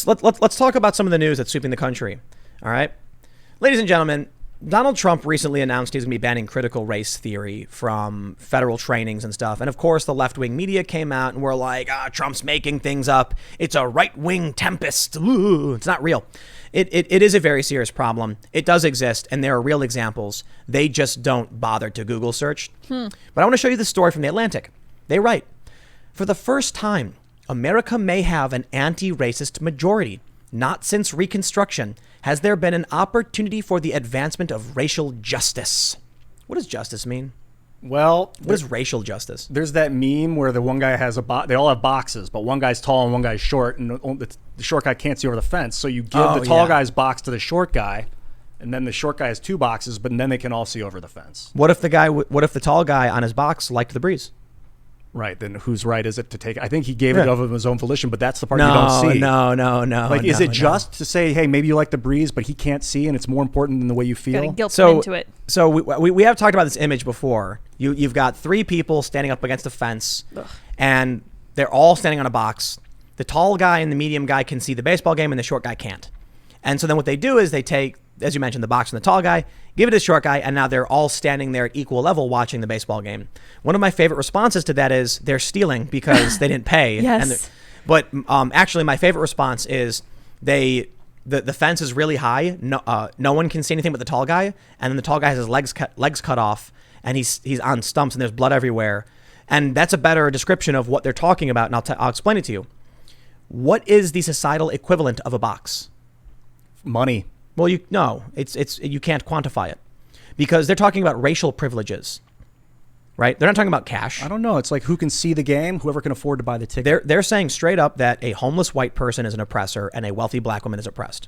let's talk about some of the news that's sweeping the country. All right, ladies and gentlemen, Donald Trump recently announced he's going to be banning critical race theory from federal trainings and stuff. And of course, the left-wing media came out and were like, Trump's making things up. It's a right-wing tempest. Ooh, it's not real. It is a very serious problem. It does exist, and there are real examples. They just don't bother to Google search. But I want to show you this story from The Atlantic. They write, for the first time, America may have an anti-racist majority. Not since Reconstruction has there been an opportunity for the advancement of racial justice. What does justice mean? Well, what is racial justice? There's that meme where the one guy has they all have boxes, but one guy's tall and one guy's short, and the short guy can't see over the fence. So you give the tall guy's box to the short guy, and then the short guy has two boxes, but then they can all see over the fence. What if the tall guy on his box liked the breeze? Right, then whose right is it to take? I think he gave it of his own volition, but that's the part you don't see. No. Like, is it just to say, hey, maybe you like the breeze, but he can't see, and it's more important than the way you feel? Gotta guilt him into it. So we have talked about this image before. You've got three people standing up against a fence, and they're all standing on a box. The tall guy and the medium guy can see the baseball game, and the short guy can't. And so then what they do is they take, as you mentioned, the box from the tall guy, give it to the short guy, and now they're all standing there at equal level watching the baseball game. One of my favorite responses to that is they're stealing because they didn't pay. Yes. But actually, my favorite response is the fence is really high. No one can see anything but the tall guy, and then the tall guy has his legs cut off, and he's on stumps, and there's blood everywhere. And that's a better description of what they're talking about, and I'll explain it to you. What is the societal equivalent of a box? Money. Well, you can't quantify it because they're talking about racial privileges, right? They're not talking about cash. I don't know. It's like who can see the game, whoever can afford to buy the ticket. They're saying straight up that a homeless white person is an oppressor and a wealthy black woman is oppressed.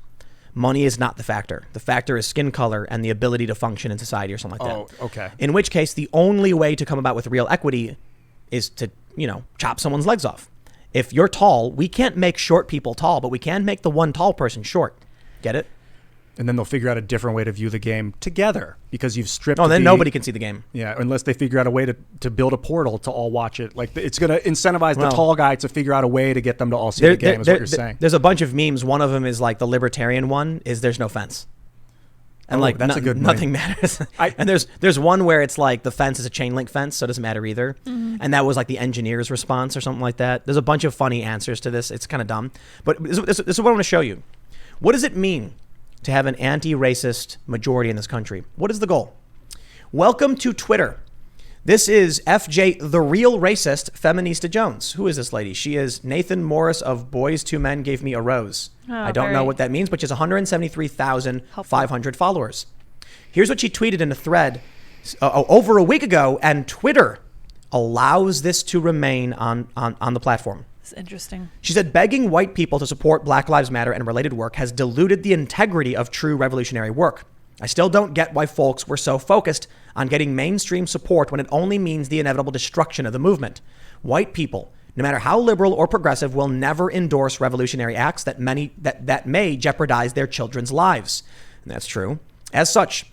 Money is not the factor. The factor is skin color and the ability to function in society or something like that. Oh, okay. In which case, the only way to come about with real equity is to, chop someone's legs off. If you're tall, we can't make short people tall, but we can make the one tall person short. Get it? And then they'll figure out a different way to view the game together because you've stripped. Oh, then nobody can see the game. Yeah, unless they figure out a way to build a portal to all watch it. Like it's going to incentivize the tall guy to figure out a way to get them to all see the game. Is what you're saying. There's a bunch of memes. One of them is like the libertarian one is there's no fence, and that's a good nothing matters. And there's one where it's like the fence is a chain link fence, so it doesn't matter either. Mm-hmm. And that was like the engineer's response or something like that. There's a bunch of funny answers to this. It's kind of dumb, but this is what I want to show you. What does it mean to have an anti-racist majority in this country? What is the goal? Welcome to Twitter. This is FJ, the real racist, Feminista Jones. Who is this lady? She is Nathan Morris of Boys Two Men Gave Me a Rose. I don't know what that means, but she has 173,500 followers. Here's what she tweeted in a thread over a week ago, and Twitter allows this to remain on the platform. It's interesting. She said, begging white people to support Black Lives Matter and related work has diluted the integrity of true revolutionary work. I still don't get why folks were so focused on getting mainstream support when it only means the inevitable destruction of the movement. White people, no matter how liberal or progressive, will never endorse revolutionary acts that may jeopardize their children's lives. And that's true. As such,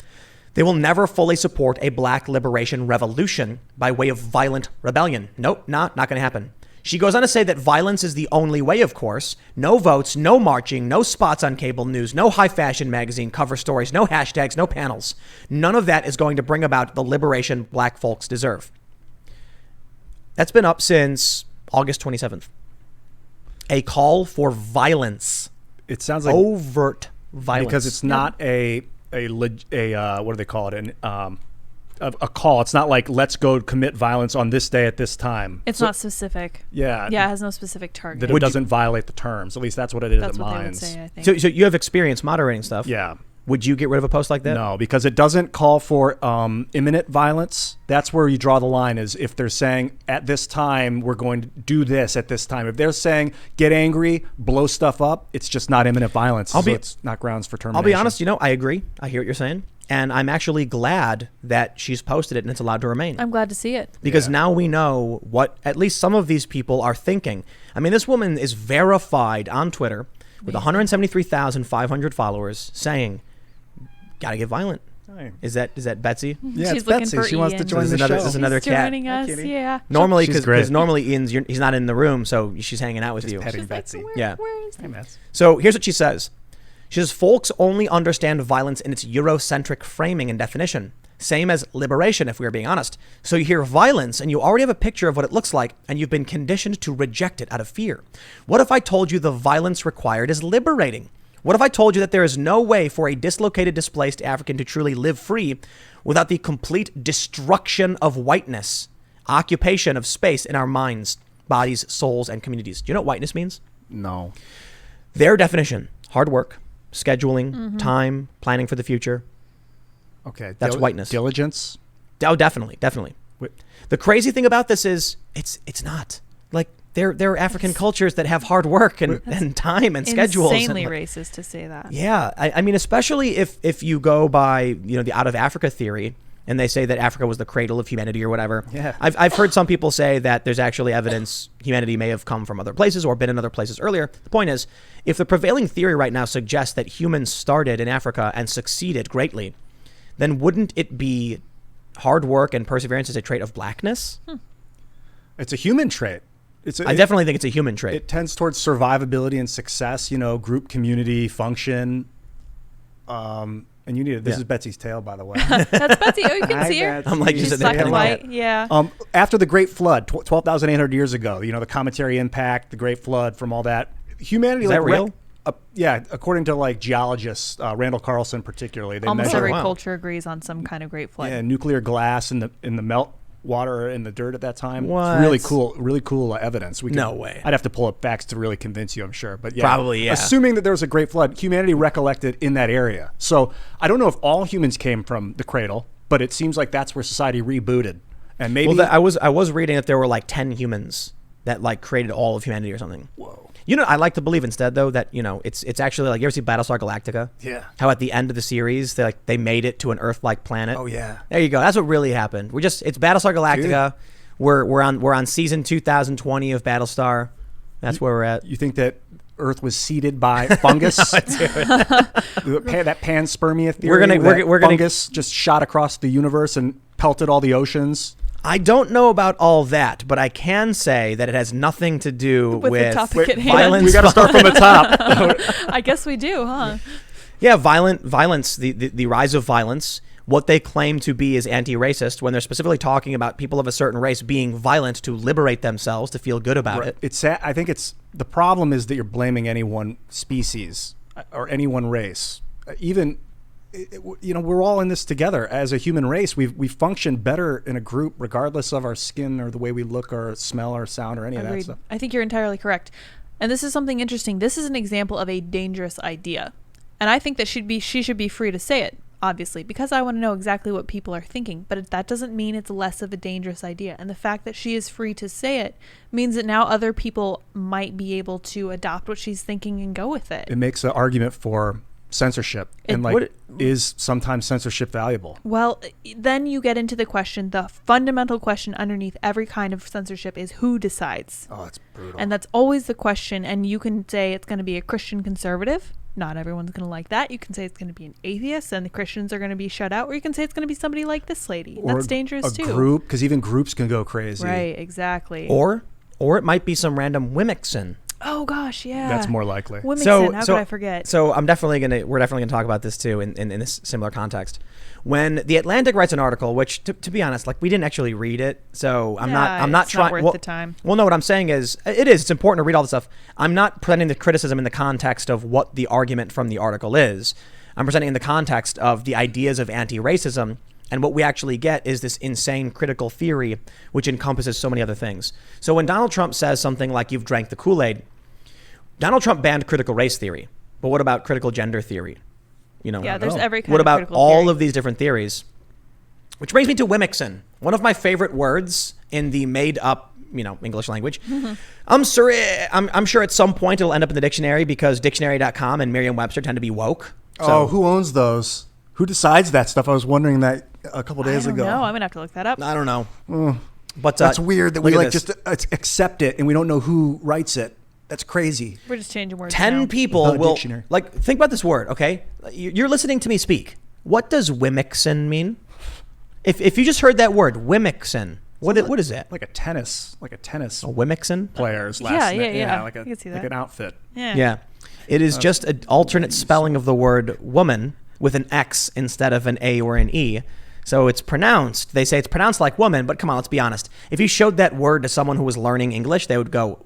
they will never fully support a Black liberation revolution by way of violent rebellion. Nope, not going to happen. She goes on to say that violence is the only way, of course. No votes, no marching, no spots on cable news, no high fashion magazine cover stories, no hashtags, no panels. None of that is going to bring about the liberation Black folks deserve. That's been up since August 27th. A call for violence. It sounds like overt violence. Because it's not a what do they call it? A call. It's not like let's go commit violence on this day at this time. It's not specific. Yeah. Yeah, it has no specific target. That it doesn't violate the terms. At least that's what it is at Minds. That's what they would say, I think. So you have experience moderating stuff. Yeah. Would you get rid of a post like that? No, because it doesn't call for imminent violence. That's where you draw the line, is if they're saying at this time we're going to do this at this time. If they're saying get angry, blow stuff up, it's just not imminent violence. It's not grounds for termination. I'll be honest, I agree. I hear what you're saying. And I'm actually glad that she's posted it and it's allowed to remain. I'm glad to see it. Because now we know what at least some of these people are thinking. I mean, this woman is verified on Twitter with 173,500 followers saying, gotta get violent. Hi. Is that Betsy? Yeah, She's it's looking Betsy. for She wants to Ian. join This the is another- show. this is another She's cat. joining us. Kitty. Yeah. Normally, She's because great. normally he's not in the room, so she's hanging out with Just you. petting She's like, Betsy. Yeah. Where is Hey, Mets. So here's what she says. She says, folks only understand violence in its Eurocentric framing and definition. Same as liberation, if we are being honest. So you hear violence and you already have a picture of what it looks like, and you've been conditioned to reject it out of fear. What if I told you the violence required is liberating? What if I told you that there is no way for a dislocated, displaced African to truly live free without the complete destruction of whiteness, occupation of space in our minds, bodies, souls, and communities? Do you know what whiteness means? No. Their definition: hard work, scheduling, time, planning for the future. Okay. That's whiteness. Diligence. Oh, definitely. Wait. The crazy thing about this is it's not. Like, there are African cultures that have hard work and time and schedules. Insanely and, racist to say that. yeah. I mean, especially if you go by, the out of Africa theory, and they say that Africa was the cradle of humanity or whatever. Yeah. I've heard some people say that there's actually evidence humanity may have come from other places or been in other places earlier. The point is, if the prevailing theory right now suggests that humans started in Africa and succeeded greatly, then wouldn't it be hard work and perseverance as a trait of blackness? It's a human trait. I definitely think it's a human trait. It tends towards survivability and success, group, community, function. And you need it. This is Betsy's tail, by the way. That's Betsy. Oh, you can Hi, see her. Betsy. I'm like, She's just black petting and the white. cat. Yeah. After the Great Flood, 12,800 years ago, the cometary impact, the Great Flood, from all that, humanity. Is that real? Yeah, according to geologists, Randall Carlson particularly, they Almost measure every wow. culture agrees on some kind of great flood. nuclear glass in the melt water in the dirt at that time. What? It's really cool evidence. No way. I'd have to pull up facts to really convince you, I'm sure. But yeah, Probably, yeah. Assuming that there was a great flood, humanity recollected in that area. So I don't know if all humans came from the cradle, but it seems like that's where society rebooted. And maybe I was reading that there were like 10 humans that created all of humanity or something. Whoa. I like to believe instead though that it's actually like, you ever see Battlestar Galactica? Yeah. How at the end of the series they made it to an Earth-like planet. Oh yeah. There you go. That's what really happened. It's Battlestar Galactica. We're on season 2020 of Battlestar. That's where we're at. You think that Earth was seeded by fungus? That panspermia theory. We're gonna fungus just shot across the universe and pelted all the oceans. I don't know about all that, but I can say that it has nothing to do With the topic at hand. violence. We got to start from the top. I guess we do, huh? Yeah, violence, the rise of violence. What they claim to be is anti-racist when they're specifically talking about people of a certain race being violent to liberate themselves, to feel good about it. It's sad. I think the problem is that you're blaming any one species or any one race. Even we're all in this together as a human race. We function better in a group, regardless of our skin or the way we look or smell or sound or any of that Agreed. stuff. I think you're entirely correct. And this is something interesting. This is an example of a dangerous idea. And I think that she should be free to say it, obviously, because I want to know exactly what people are thinking. But that doesn't mean it's less of a dangerous idea. And the fact that she is free to say it means that now other people might be able to adopt what she's thinking and go with it. It makes an argument for censorship. Is sometimes censorship valuable? Well, then you get into the question, the fundamental question underneath every kind of censorship is who decides? Oh, it's brutal. And that's always the question. And you can say it's going to be a Christian conservative. Not everyone's going to like that. You can say it's going to be an atheist and the Christians are going to be shut out. Or you can say it's going to be somebody like this lady. Or That's dangerous too. A group, because even groups can go crazy. Right, exactly. Or it might be some random Wimixon. Oh gosh, yeah. That's more likely. Wimixon, how could I forget? So we're definitely gonna talk about this too in this similar context. When The Atlantic writes an article, which to be honest, we didn't actually read it, so I'm not trying. Not worth the time. Well, no, what I'm saying is it's important to read all the stuff. I'm not presenting the criticism in the context of what the argument from the article is. I'm presenting in the context of the ideas of anti-racism. And what we actually get is this insane critical theory, which encompasses so many other things. So when Donald Trump says something like "you've drank the Kool-Aid," Donald Trump banned critical race theory. But what about critical gender theory? Yeah, there's every kind what of about critical all theory. of these different theories? Which brings me to Wimixon, one of my favorite words in the made-up, English language. I'm sure at some point it'll end up in the dictionary because dictionary.com and Merriam-Webster tend to be woke. So, who owns those? Who decides that stuff? I was wondering that a couple days ago. No, I'm going to have to look that up. I don't know. But That's weird that we look at just this. accept it and we don't know who writes it. That's crazy. We're just changing words 10 now. people Without a will dictionary. think about this word, okay? You're listening to me speak. What does Wimixin mean? If you just heard that word, Wimixin, what is that? Like a tennis A Wimixin? player's Yeah, last yeah, name. yeah. Like I can see that. an outfit. Yeah. It is just an alternate spelling of the word woman with an X instead of an A or an E. So it's pronounced, they say it's pronounced like woman, but come on, let's be honest. If you showed that word to someone who was learning English, they would go,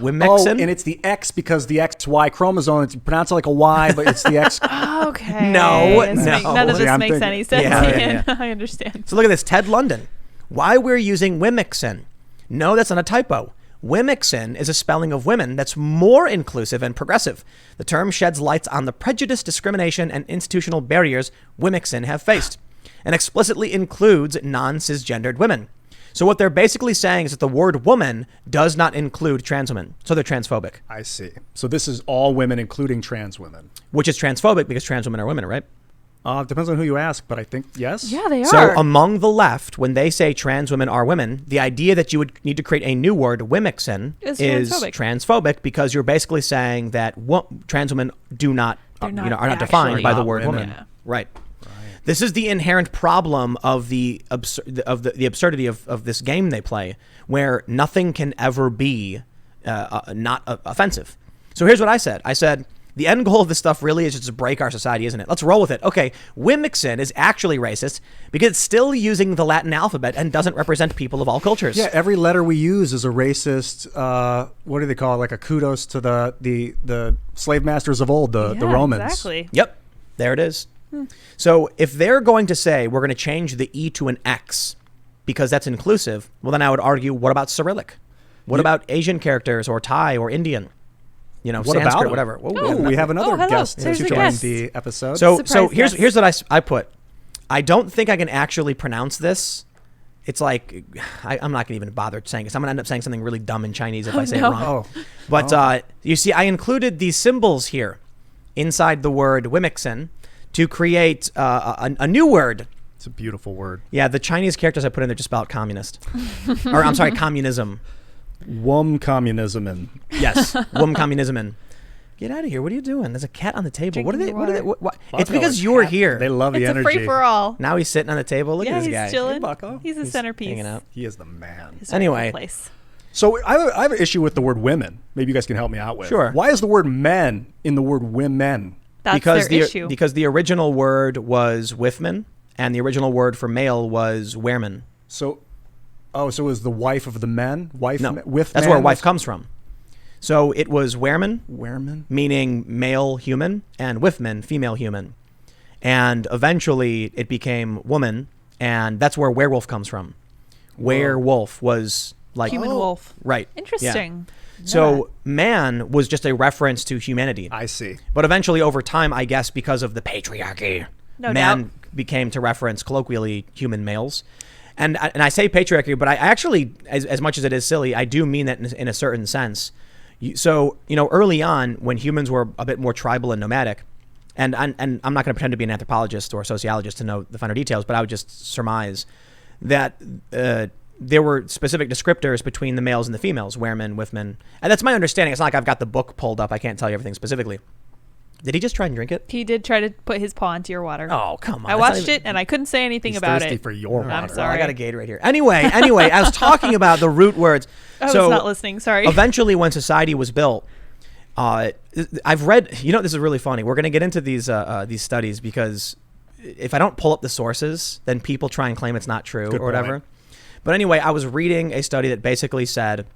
Wimixin? Oh, and it's the X because the XY chromosome, it's pronounced like a Y, but it's the X. Okay. No, None of See, this I'm makes thinking- any sense. Yeah. I understand. So look at this, Ted London. Why we're using Wimixin? No, that's not a typo. Wimixin is a spelling of women that's more inclusive and progressive. The term sheds lights on the prejudice, discrimination, and institutional barriers Wimixin have faced, and explicitly includes non-cisgendered women. So what they're basically saying is that the word woman does not include trans women. So they're transphobic, I see. So this is all women, including trans women. which is transphobic because trans women are women, right? Depends on who you ask, but I think yes. Yeah, they So are. among the left, when they say trans women are women, the idea that you would need to create a new word, Wimixin, Is is transphobic. transphobic because you're basically saying that trans women are not defined actually by the not word women. woman. Yeah. Right. This is the inherent problem of the absurdity of this game they play, where nothing can ever be not offensive. So here's what I said. I said, the end goal of this stuff really is just to break our society, isn't it? Let's roll with it. Okay, Wimixin is actually racist because it's still using the Latin alphabet and doesn't represent people of all cultures. Yeah, every letter we use is a racist. What do they call it? Like a kudos to the slave masters of old, the Romans. Exactly. Yep, there it is. So if they're going to say we're going to change the E to an X because that's inclusive, well, then I would argue, what about Cyrillic? What about Asian characters or Thai or Indian? You know, What Sanskrit, about 'em? whatever. Oh, we have another hello. guest There's to a join guest. the episode. So Surprise guest. here's what I put. I don't think I can actually pronounce this. It's like I'm not going to even bother saying this. I'm going to end up saying something really dumb in Chinese if I say no. it wrong. Oh. But you see, I included these symbols here inside the word Wimixin to create a new word. It's a beautiful word. Yeah, the Chinese characters I put in there just spelled communist. Or I'm sorry, communism. Communism. Yes, communism. Get out of here. What are you doing? There's a cat on the table. Drinking What are they? your What are they? water. What? It's because you're here. They love the It's a energy. free for all. Now he's sitting on the table. Look Yeah, at this he's guy. chilling. Hey, Bucko. He's a centerpiece. Hanging out. He is the man. His Anyway. rightful place. So I have an issue with the word women. Maybe you guys can help me out with. Sure. Why is the word men in the word women? That's because their the issue. because the original word was wifman, and the original word for male was wereman. So, so is the wife of the men? Wife No, with that's man where wife was- comes from. So it was wereman, Wereman? meaning male human, and wifman, female human, and eventually it became woman, and that's where werewolf comes from. Werewolf was like Human wolf. right? yeah. Interesting. So man was just a reference to humanity. I see. But eventually, over time, I guess because of the patriarchy, No man doubt. became to reference colloquially human males. And I say patriarchy, but I actually, as much as it is silly, I do mean that in a certain sense. So, early on, when humans were a bit more tribal and nomadic, and I'm not going to pretend to be an anthropologist or a sociologist to know the finer details, but I would just surmise that there were specific descriptors between the males and the females, weremen, wifmen. And that's my understanding. It's not like I've got the book pulled up. I can't tell you everything specifically. Did he just try and drink it? He did try to put his paw into your water. Oh, come on. I That's not watched even- it and I couldn't say anything He's about thirsty it. for your water. I'm Well, sorry. I got a Gatorade right here. Anyway, I was talking about the root words. I was not listening. Sorry. Eventually, when society was built, I've read. This is really funny. We're going to get into these studies because if I don't pull up the sources, then people try and claim it's not true Good or whatever. point. But anyway, I was reading a study that basically said,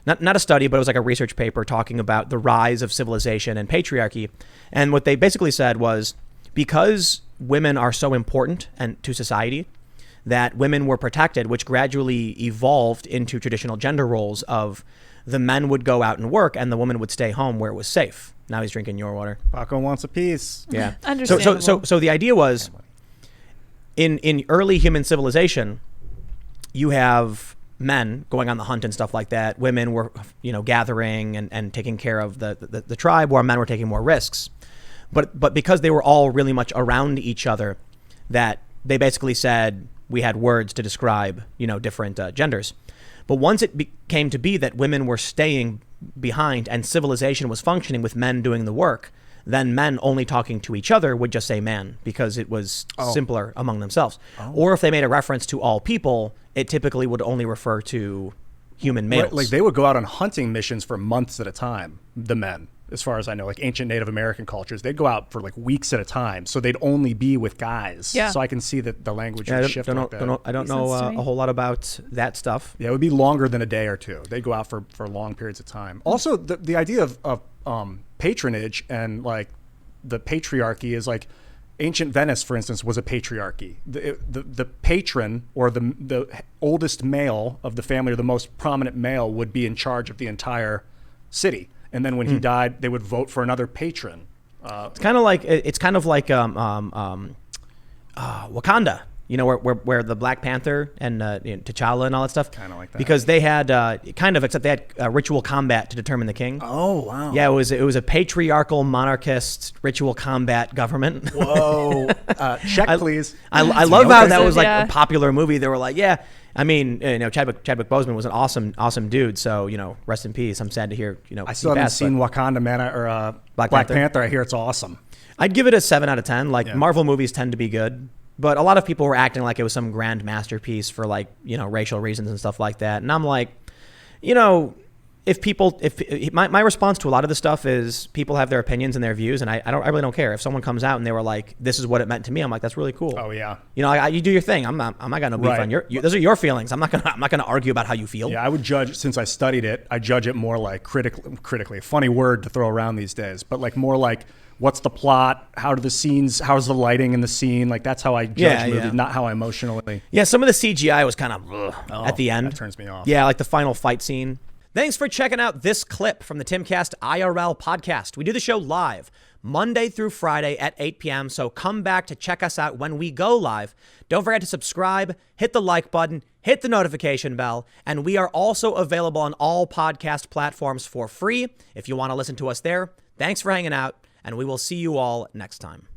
not a study, but it was like a research paper talking about the rise of civilization and patriarchy. And what they basically said was, because women are so important to society, that women were protected, which gradually evolved into traditional gender roles of the men would go out and work and the woman would stay home where it was safe. Now he's drinking your water. Paco wants a piece. Yeah. Understandable. So the idea was, in early human civilization, you have men going on the hunt and stuff like that. Women were, gathering and taking care of the tribe, while men were taking more risks. But because they were all really much around each other, that they basically said we had words to describe, different genders. But once it came to be that women were staying behind and civilization was functioning with men doing the work, then men only talking to each other would just say man because it was simpler among themselves. Or if they made a reference to all people, it typically would only refer to human males. Like they would go out on hunting missions for months at a time, the men, as far as I know, like ancient Native American cultures, they'd go out for like weeks at a time. So they'd only be with guys. Yeah. So I can see that the language Yeah, would shift like that. I don't Makes know sense to me. a whole lot about that stuff. Yeah, it would be longer than a day or two. They'd go out for long periods of time. Also, the idea of patronage and like the patriarchy is like ancient Venice, for instance, was a patriarchy. The patron or the oldest male of the family or the most prominent male would be in charge of the entire city. And then when he died, they would vote for another patron. It's kind of like Wakanda. You know, where the Black Panther and T'Challa and all that stuff. Kind of like that. Because they had except they had ritual combat to determine the king. Oh wow! Yeah, it was a patriarchal monarchist ritual combat government. Whoa! Check, please. I love how that was like Yeah. a popular movie. They were like, yeah. I mean, Chadwick Boseman was an awesome dude. So rest in peace. I'm sad to hear I still haven't seen Wakanda Man or Black Panther. I hear it's awesome. I'd give it a 7 out of 10. Like Marvel movies tend to be good, but a lot of people were acting like it was some grand masterpiece for like racial reasons and stuff like that. And I'm like, if my response to a lot of the stuff is people have their opinions and their views, and I really don't care if someone comes out and they were like, this is what it meant to me. I'm like, that's really cool. Oh yeah. You do your thing. I'm not gonna beef on those are your feelings. I'm not gonna argue about how you feel. Yeah, I would judge, since I studied it, I judge it more like critically. A funny word to throw around these days, but like more like, what's the plot? How's the lighting in the scene? Like that's how I judge movies, not how I emotionally. Yeah, some of the CGI was kind of at the end. That turns me off. Yeah, like the final fight scene. Thanks for checking out this clip from the Timcast IRL podcast. We do the show live Monday through Friday at 8 p.m. So come back to check us out when we go live. Don't forget to subscribe, hit the like button, hit the notification bell, and we are also available on all podcast platforms for free if you want to listen to us there. Thanks for hanging out, and we will see you all next time.